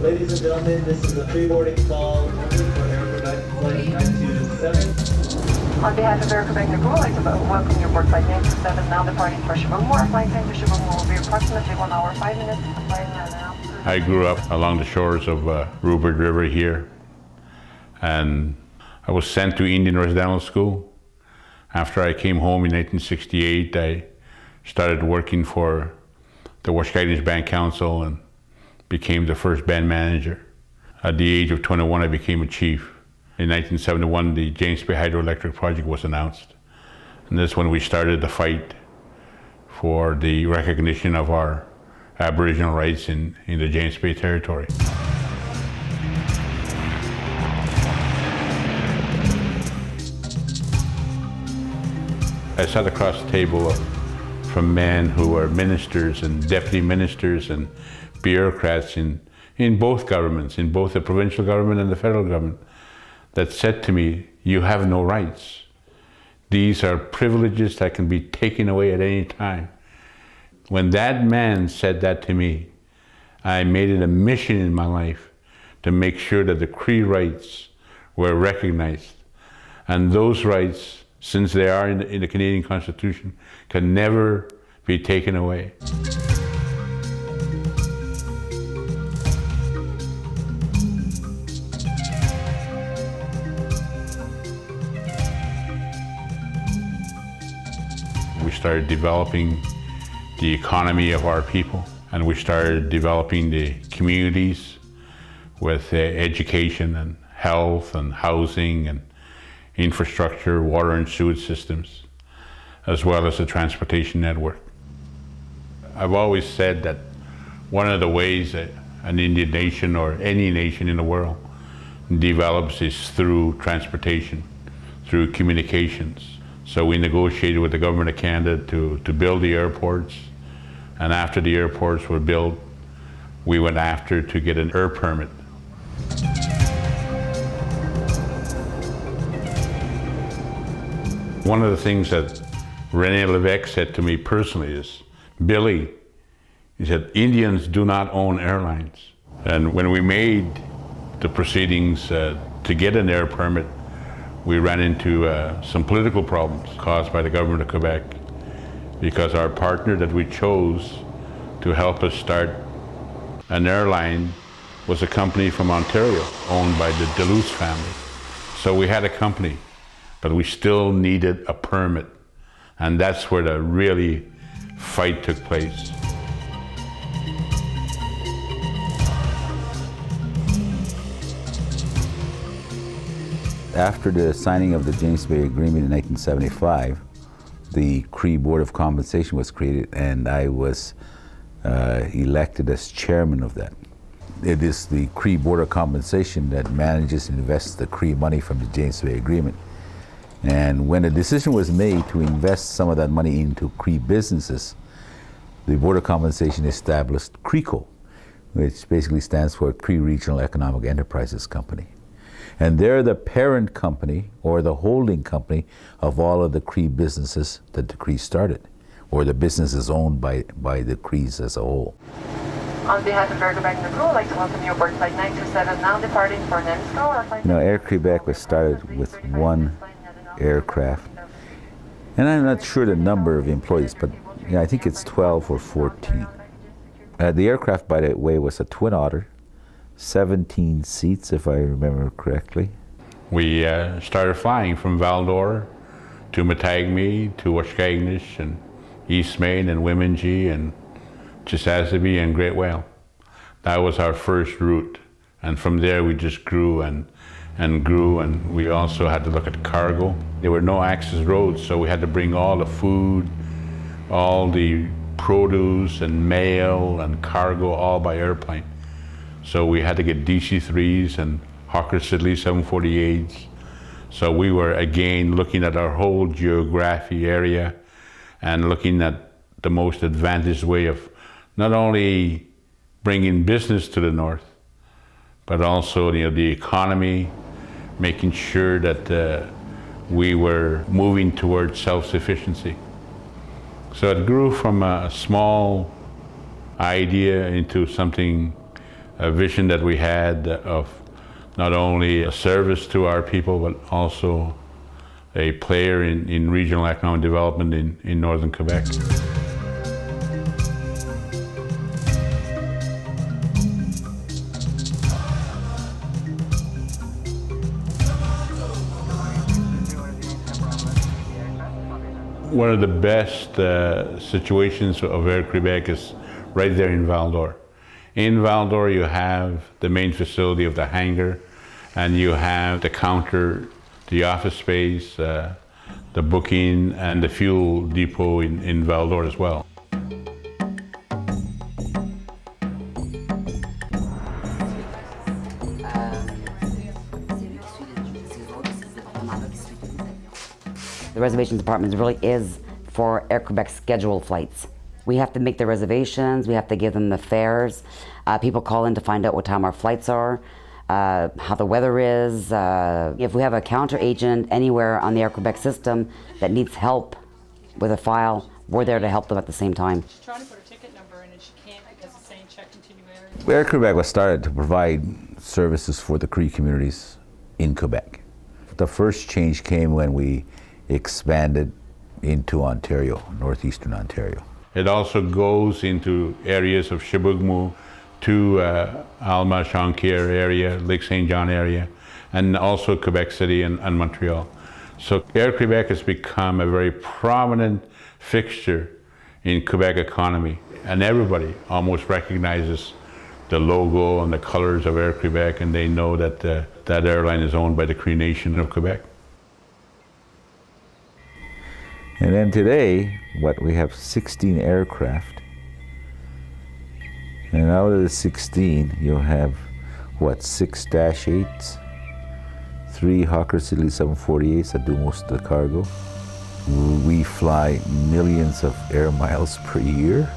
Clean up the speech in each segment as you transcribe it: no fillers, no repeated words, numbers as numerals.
Ladies and gentlemen, this is a pre-boarding call only for Air Creebec Flight 927. On behalf of Air Creebec, I'd like to welcome you aboard Flight 927, now departing for Shibamore. Flight time to Shibamore will be approximately 1 hour, 5 minutes. I grew up along the shores of Rupert River here, and I was sent to Indian Residential School. After I came home in 1968, I started working for the Waskaganish Band Council and became the first band manager. At the age of 21, I became a chief. In 1971, the James Bay Hydroelectric Project was announced. And this is when we started the fight for the recognition of our Aboriginal rights in the James Bay territory. I sat across the table from men who were ministers and deputy ministers and bureaucrats in both governments, in both the provincial government and the federal government, that said to me, "You have no rights. These are privileges that can be taken away at any time." When that man said that to me, I made it a mission in my life to make sure that the Cree rights were recognized. And those rights, since they are in the Canadian Constitution, can never be taken away. We started developing the economy of our people, and we started developing the communities with education and health and housing and infrastructure, water and sewage systems, as well as the transportation network. I've always said that one of the ways that an Indian nation or any nation in the world develops is through transportation, through communications. So we negotiated with the Government of Canada to build the airports, and after the airports were built, we went after to get an air permit. One of the things that René Lévesque said to me personally is, "Billy," he said, "Indians do not own airlines." And when we made the proceedings to get an air permit, we ran into some political problems caused by the government of Quebec, because our partner that we chose to help us start an airline was a company from Ontario owned by the Duluth family. So we had a company, but we still needed a permit. And that's where the really fight took place. After the signing of the James Bay Agreement in 1975, the Cree Board of Compensation was created, and I was elected as chairman of that. It is the Cree Board of Compensation that manages and invests the Cree money from the James Bay Agreement. And when a decision was made to invest some of that money into Cree businesses, the Board of Compensation established CREECO, which basically stands for Cree Regional Economic Enterprises Company. And they're the parent company or the holding company of all of the Cree businesses that the Cree started, or the businesses owned by the Crees as a whole. On behalf of Air Creebec, I'd like to welcome you aboard Flight 927, now departing for Nemsko. You know, Air Creebec was started with one aircraft, and I'm not sure the number of employees, but you know, I think it's 12 or 14. The aircraft, by the way, was a Twin Otter, 17 seats, if I remember correctly. We started flying from Val-d'Or to Matagami to Waskaganish and East Main and Wiminji and Chisasibi and Great Whale. That was our first route, and from there we just grew and grew, and we also had to look at cargo. There were no access roads, so we had to bring all the food, all the produce and mail and cargo all by airplane. So we had to get DC-3s and Hawker Siddeley 748s. So we were again looking at our whole geography area and looking at the most advantaged way of not only bringing business to the north, but also the economy, making sure that we were moving towards self-sufficiency. So it grew from a small idea into something a vision that we had of not only a service to our people, but also a player in regional economic development in northern Quebec. One of the best situations of Air Creebec is right there in Val-d'Or. In Val-d'Or you have the main facility of the hangar, and you have the counter, the office space, the booking, and the fuel depot in Val-d'Or as well. The reservations department really is for Air Creebec scheduled flights. We have to make the reservations, we have to give them the fares. People call in to find out what time our flights are, how the weather is. If we have a counter agent anywhere on the Air Creebec system that needs help with a file, we're there to help them at the same time. She's trying to put her ticket number in and she can't because it's saying check continuity. Air Creebec was started to provide services for the Cree communities in Quebec. The first change came when we expanded into Ontario, northeastern Ontario. It also goes into areas of Chibougamau, to Alma, Jonquière area, Lake St. John area, and also Quebec City and Montreal. So Air Creebec has become a very prominent fixture in Quebec economy, and everybody almost recognizes the logo and the colors of Air Creebec, and they know that that airline is owned by the Cree Nation of Quebec. And then today, we have 16 aircraft. And out of the 16, you'll have, 6 -8s, 3 Hawker Siddeley 748s that do most of the cargo. We fly millions of air miles per year.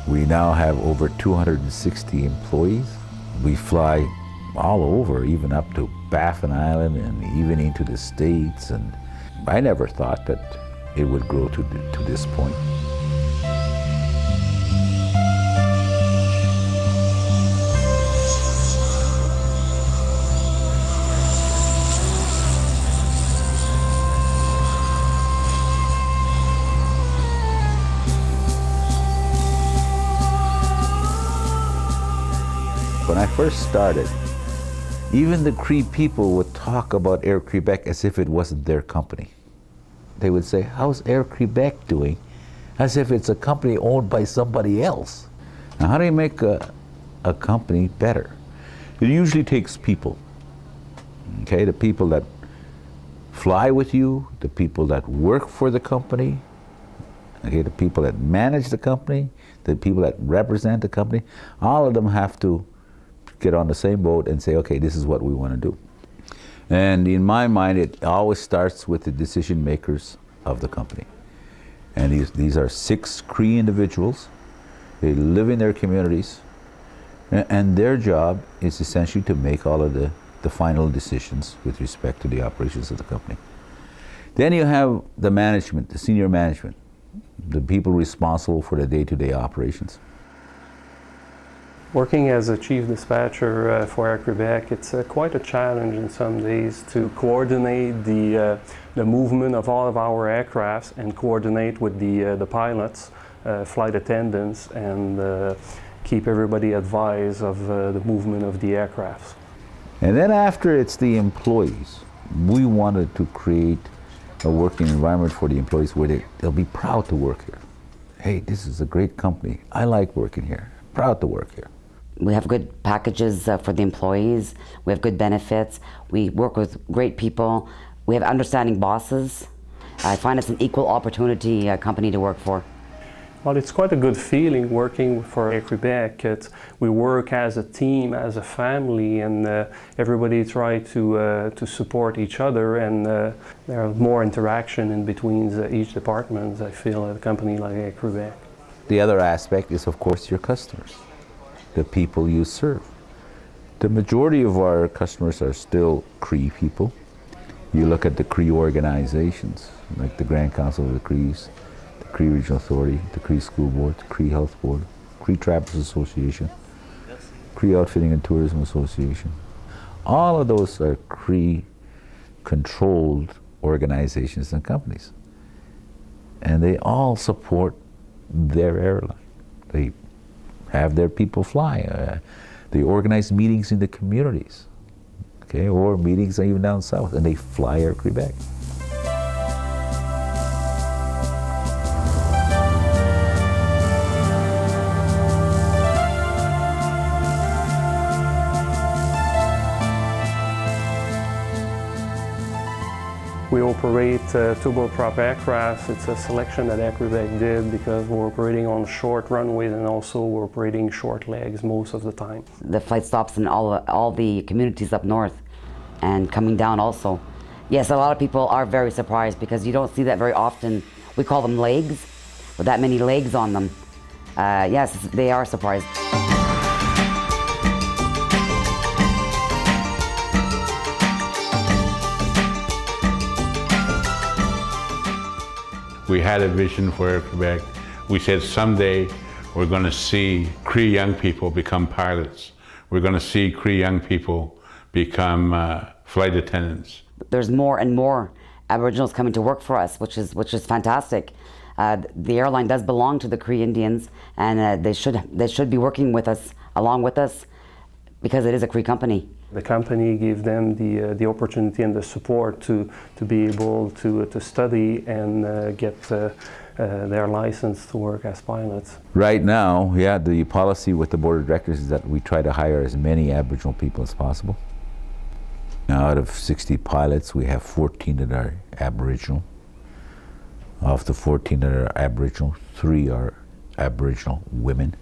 We now have over 260 employees. We fly all over, even up to Baffin Island and even into the States. And I never thought that it would grow to this point. When I first started, even the Cree people would talk about Air Creebec as if it wasn't their company. They would say, how's Air Creebec doing? As if it's a company owned by somebody else. Now, how do you make a company better? It usually takes people, okay? The people that fly with you, the people that work for the company, okay? The people that manage the company, the people that represent the company, all of them have to get on the same boat and say, okay, this is what we want to do. And in my mind, it always starts with the decision makers of the company. And these are 6 Cree individuals. They live in their communities, and their job is essentially to make all of the final decisions with respect to the operations of the company. Then you have the management, the senior management, the people responsible for the day-to-day operations. Working as a chief dispatcher for Air Creebec, it's quite a challenge in some days to coordinate the movement of all of our aircrafts and coordinate with the pilots, flight attendants, and keep everybody advised of the movement of the aircrafts. And then after it's the employees, we wanted to create a working environment for the employees where they'll be proud to work here. Hey, this is a great company. I like working here. Proud to work here. We have good packages for the employees. We have good benefits. We work with great people. We have understanding bosses. I find it's an equal opportunity company to work for. Well, it's quite a good feeling working for Air Creebec. We work as a team, as a family, and everybody tries to support each other, and there are more interaction in between each department, I feel, at a company like Air Creebec. The other aspect is, of course, your customers, the people you serve. The majority of our customers are still Cree people. You look at the Cree organizations, like the Grand Council of the Crees, the Cree Regional Authority, the Cree School Board, the Cree Health Board, Cree Trappers Association. Cree Outfitting and Tourism Association. All of those are Cree-controlled organizations and companies. And they all support their airline. They have their people fly. They organize meetings in the communities, okay, or meetings even down south, and they fly Air Creebec. We operate turboprop aircraft. It's a selection that Air Creebec did because we're operating on short runways and also we're operating short legs most of the time. The flight stops in all the communities up north and coming down also. Yes, a lot of people are very surprised because you don't see that very often. We call them legs, with that many legs on them. Yes, they are surprised. We had a vision for Air Creebec. We said someday we're going to see Cree young people become pilots. We're going to see Cree young people become flight attendants. There's more and more Aboriginals coming to work for us, which is fantastic. The airline does belong to the Cree Indians, and they should be working with us, along with us, because it is a Cree company. The company gave them the opportunity and the support to be able to study and get their license to work as pilots. Right now, yeah, the policy with the board of directors is that we try to hire as many Aboriginal people as possible. Now, out of 60 pilots, we have 14 that are Aboriginal. Of the 14 that are Aboriginal, 3 are Aboriginal women,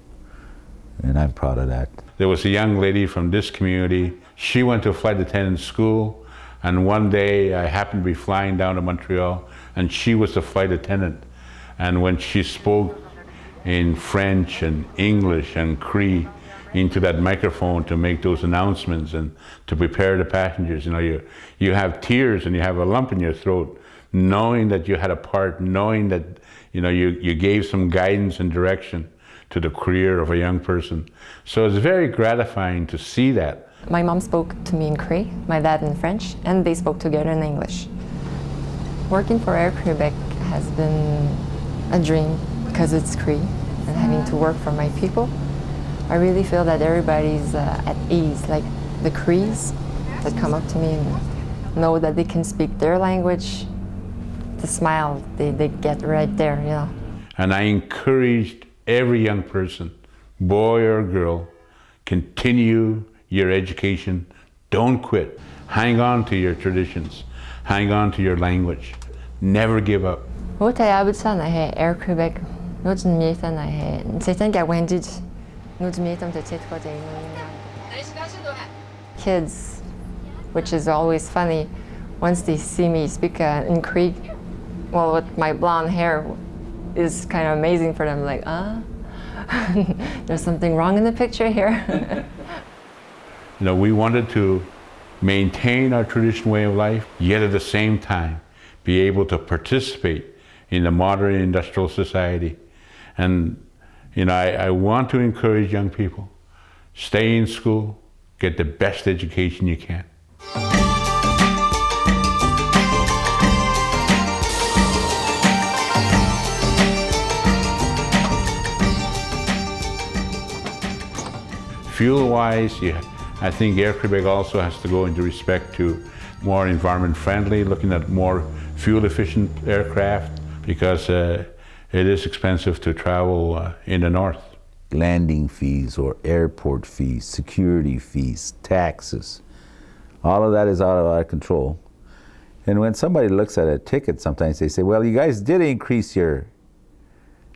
and I'm proud of that. There was a young lady from this community. She went to flight attendant school, and one day I happened to be flying down to Montreal, and she was a flight attendant. And when she spoke in French and English and Cree into that microphone to make those announcements and to prepare the passengers, you have tears and you have a lump in your throat, knowing that you had a part, knowing that you gave some guidance and direction to the career of a young person. So it's very gratifying to see that. My mom spoke to me in Cree, my dad in French, and they spoke together in English. Working for Air Creebec has been a dream because it's Cree, and having to work for my people. I really feel that everybody's at ease, like the Crees that come up to me and know that they can speak their language. The smile they get right there, And I encouraged every young person, boy or girl, continue your education, don't quit. Hang on to your traditions, hang on to your language, never give up. Air Creebec, kids, which is always funny, once they see me speak in Cree, well, with my blonde hair, is kind of amazing for them, like, there's something wrong in the picture here. We wanted to maintain our traditional way of life, yet at the same time be able to participate in the modern industrial society. And I want to encourage young people, stay in school, get the best education you can. Fuel-wise, I think Air Creebec also has to go into respect to more environment friendly, looking at more fuel efficient aircraft, because it is expensive to travel in the north. Landing fees or airport fees, security fees, taxes, all of that is out of our control. And when somebody looks at a ticket, sometimes they say, well, you guys did increase your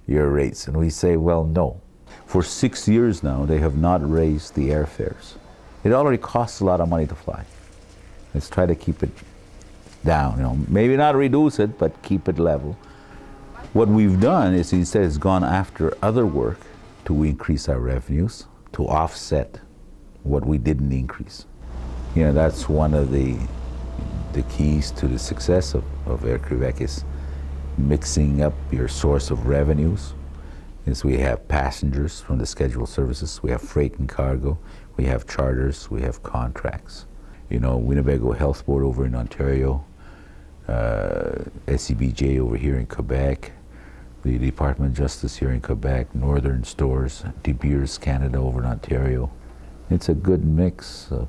rates. And we say, well, no. For 6 years now, they have not raised the airfares. It already costs a lot of money to fly. Let's try to keep it down, maybe not reduce it, but keep it level. What we've done is instead has gone after other work to increase our revenues, to offset what we didn't increase. That's one of the keys to the success of Air Creebec is mixing up your source of revenues is we have passengers from the scheduled services, we have freight and cargo, we have charters, we have contracts. You know, Winnebago Health Board over in Ontario, SCBJ over here in Quebec, the Department of Justice here in Quebec, Northern Stores, De Beers Canada over in Ontario. It's a good mix of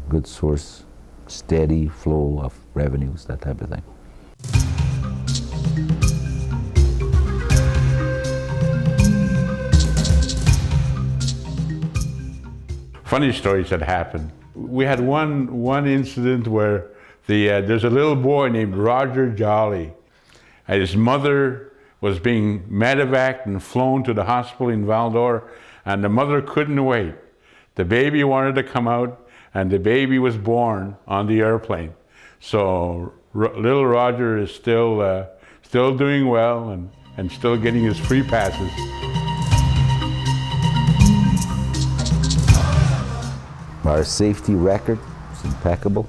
good source, steady flow of revenues, that type of thing. Funny stories that happened. We had one incident where there's a little boy named Roger Jolly. And his mother was being medevaced and flown to the hospital in Val-d'Or, and the mother couldn't wait. The baby wanted to come out, and the baby was born on the airplane. So little Roger is still doing well and still getting his free passes. Our safety record is impeccable.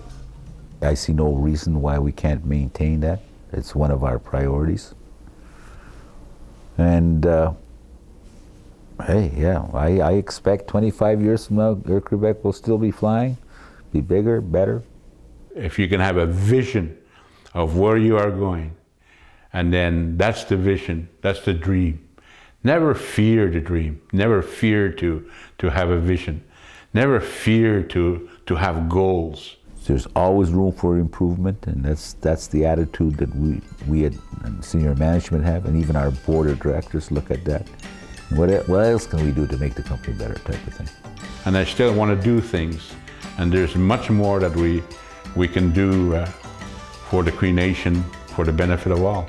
I see no reason why we can't maintain that. It's one of our priorities. And hey, yeah, I expect 25 years from now, Air Creebec will still be flying, be bigger, better. If you can have a vision of where you are going, and then that's the vision, that's the dream. Never fear the dream. Never fear to have a vision. Never fear to have goals. There's always room for improvement, and that's the attitude that we at senior management have, and even our board of directors look at that. What else can we do to make the company better, type of thing. And I still want to do things, and there's much more that we can do for the Cree Nation, for the benefit of all.